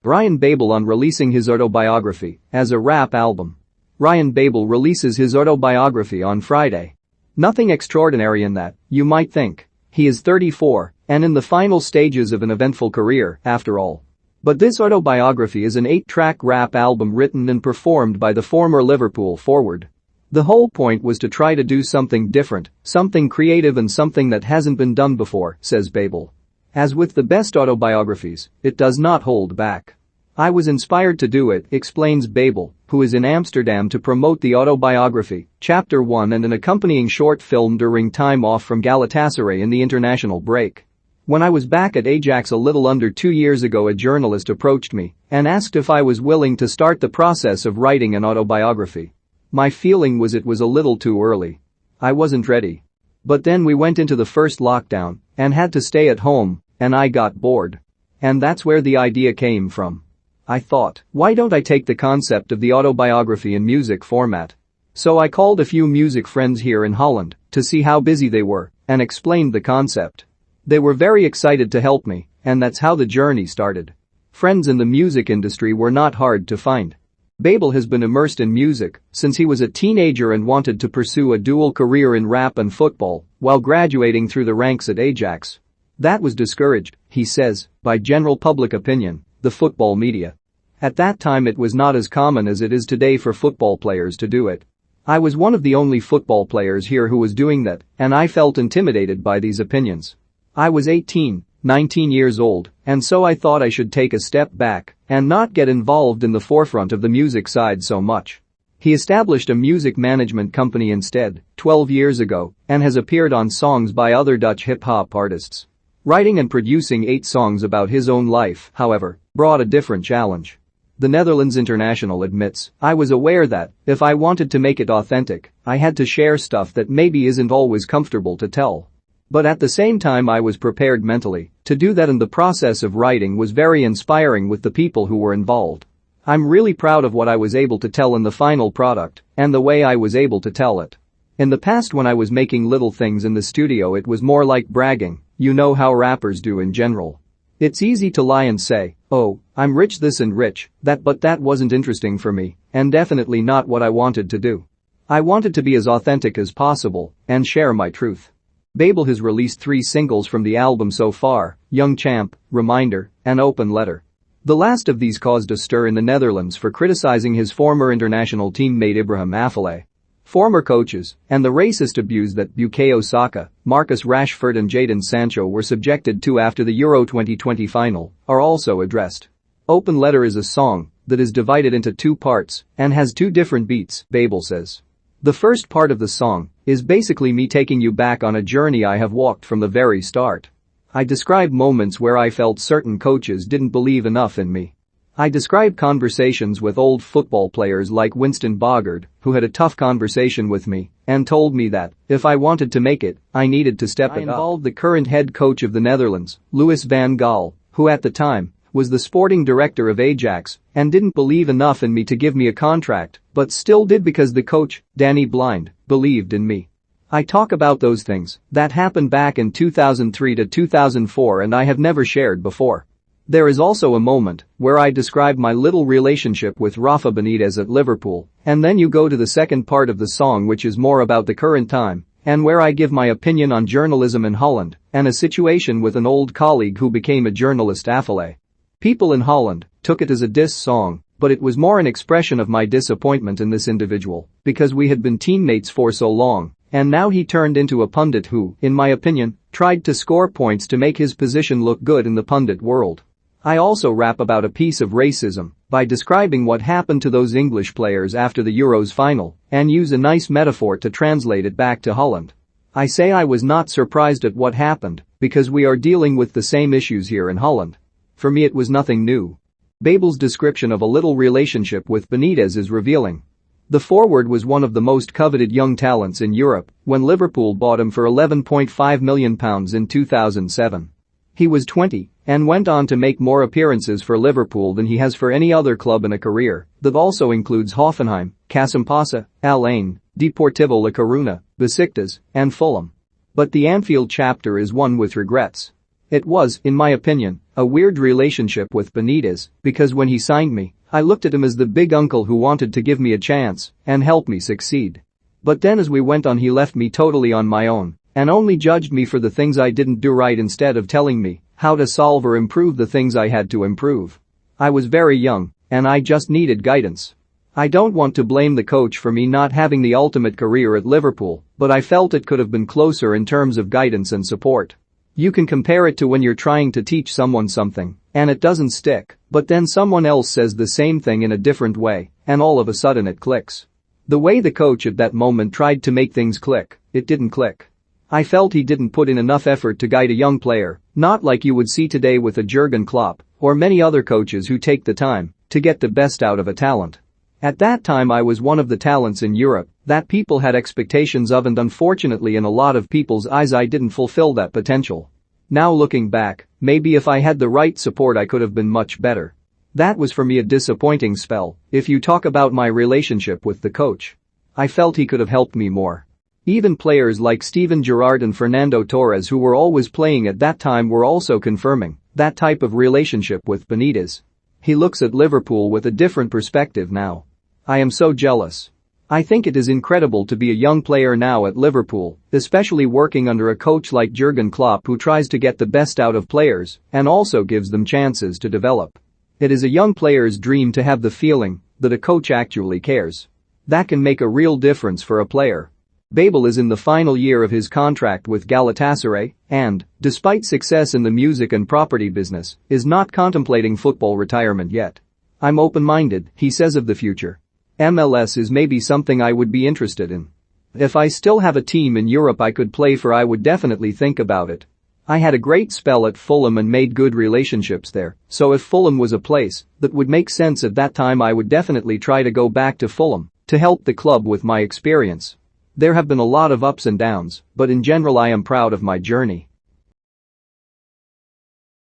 Ryan Babel on releasing his autobiography as a rap album. Ryan Babel releases his autobiography on Friday. Nothing extraordinary in that, you might think. He is 34 and in the final stages of an eventful career, after all. But this autobiography is an 8-track rap album written and performed by the former Liverpool forward. The whole point was to try to do something different, something creative and something that hasn't been done before, says Babel. As with the best autobiographies, it does not hold back. I was inspired to do it, explains Babel, who is in Amsterdam to promote the autobiography, Chapter 1 and an accompanying short film during time off from Galatasaray in the international break. When I was back at Ajax a little under 2 years ago, a journalist approached me and asked if I was willing to start the process of writing an autobiography. My feeling was it was a little too early. I wasn't ready. But then we went into the first lockdown and had to stay at home, and I got bored. And that's where the idea came from. I thought, why don't I take the concept of the autobiography in music format? So I called a few music friends here in Holland to see how busy they were and explained the concept. They were very excited to help me, and that's how the journey started. Friends in the music industry were not hard to find. Babel has been immersed in music since he was a teenager and wanted to pursue a dual career in rap and football while graduating through the ranks at Ajax. That was discouraged, he says, by general public opinion, the football media. At that time it was not as common as it is today for football players to do it. I was one of the only football players here who was doing that, and I felt intimidated by these opinions. I was 19 years old, and so I thought I should take a step back and not get involved in the forefront of the music side so much. He established a music management company instead, 12 years ago, and has appeared on songs by other Dutch hip-hop artists. Writing and producing 8 songs about his own life, however, brought a different challenge. The Netherlands international admits, I was aware that, if I wanted to make it authentic, I had to share stuff that maybe isn't always comfortable to tell. But at the same time I was prepared mentally to do that, and the process of writing was very inspiring with the people who were involved. I'm really proud of what I was able to tell in the final product and the way I was able to tell it. In the past when I was making little things in the studio it was more like bragging, you know how rappers do in general. It's easy to lie and say, oh, I'm rich this and rich that, but that wasn't interesting for me and definitely not what I wanted to do. I wanted to be as authentic as possible and share my truth. Babel has released 3 singles from the album so far, Young Champ, Reminder, and Open Letter. The last of these caused a stir in the Netherlands for criticizing his former international teammate Ibrahim Afellay. Former coaches and the racist abuse that Bukayo Saka, Marcus Rashford and Jadon Sancho were subjected to after the Euro 2020 final are also addressed. Open Letter is a song that is divided into 2 parts and has 2 different beats, Babel says. The first part of the song is basically me taking you back on a journey I have walked from the very start. I describe moments where I felt certain coaches didn't believe enough in me. I describe conversations with old football players like Winston Bogarde, who had a tough conversation with me and told me that, if I wanted to make it, I needed to step it up. I involved the current head coach of the Netherlands, Louis van Gaal, who at the time was the sporting director of Ajax and didn't believe enough in me to give me a contract, but still did because the coach, Danny Blind, believed in me. I talk about those things that happened back in 2003 to 2004 and I have never shared before. There is also a moment where I describe my little relationship with Rafa Benitez at Liverpool, and then you go to the second part of the song which is more about the current time and where I give my opinion on journalism in Holland and a situation with an old colleague who became a journalist, Afellay. People in Holland took it as a diss song, but it was more an expression of my disappointment in this individual because we had been teammates for so long, and now he turned into a pundit who, in my opinion, tried to score points to make his position look good in the pundit world. I also rap about a piece of racism by describing what happened to those English players after the Euros final and use a nice metaphor to translate it back to Holland. I say I was not surprised at what happened because we are dealing with the same issues here in Holland. For me it was nothing new. Babel's description of a little relationship with Benitez is revealing. The forward was one of the most coveted young talents in Europe when Liverpool bought him for £11.5 million in 2007. He was 20 and went on to make more appearances for Liverpool than he has for any other club in a career that also includes Hoffenheim, Casampasa, Al Ain, Deportivo La Coruña, Besiktas, and Fulham. But the Anfield chapter is one with regrets. It was, in my opinion, a weird relationship with Benitez because when he signed me, I looked at him as the big uncle who wanted to give me a chance and help me succeed. But then as we went on he left me totally on my own and only judged me for the things I didn't do right instead of telling me how to solve or improve the things I had to improve. I was very young and I just needed guidance. I don't want to blame the coach for me not having the ultimate career at Liverpool, but I felt it could have been closer in terms of guidance and support. You can compare it to when you're trying to teach someone something and it doesn't stick, but then someone else says the same thing in a different way and all of a sudden it clicks. The way the coach at that moment tried to make things click, it didn't click. I felt he didn't put in enough effort to guide a young player, not like you would see today with a Jurgen Klopp or many other coaches who take the time to get the best out of a talent. At that time I was one of the talents in Europe that people had expectations of and unfortunately in a lot of people's eyes I didn't fulfill that potential. Now looking back, maybe if I had the right support I could have been much better. That was for me a disappointing spell. If you talk about my relationship with the coach, I felt he could have helped me more. Even players like Steven Gerrard and Fernando Torres who were always playing at that time were also confirming that type of relationship with Benitez. He looks at Liverpool with a different perspective now. I am so jealous. I think it is incredible to be a young player now at Liverpool, especially working under a coach like Jurgen Klopp who tries to get the best out of players and also gives them chances to develop. It is a young player's dream to have the feeling that a coach actually cares. That can make a real difference for a player. Babel is in the final year of his contract with Galatasaray and, despite success in the music and property business, is not contemplating football retirement yet. I'm open-minded, he says of the future. MLS is maybe something I would be interested in. If I still have a team in Europe I could play for I would definitely think about it. I had a great spell at Fulham and made good relationships there, so if Fulham was a place that would make sense at that time I would definitely try to go back to Fulham to help the club with my experience. There have been a lot of ups and downs, but in general I am proud of my journey.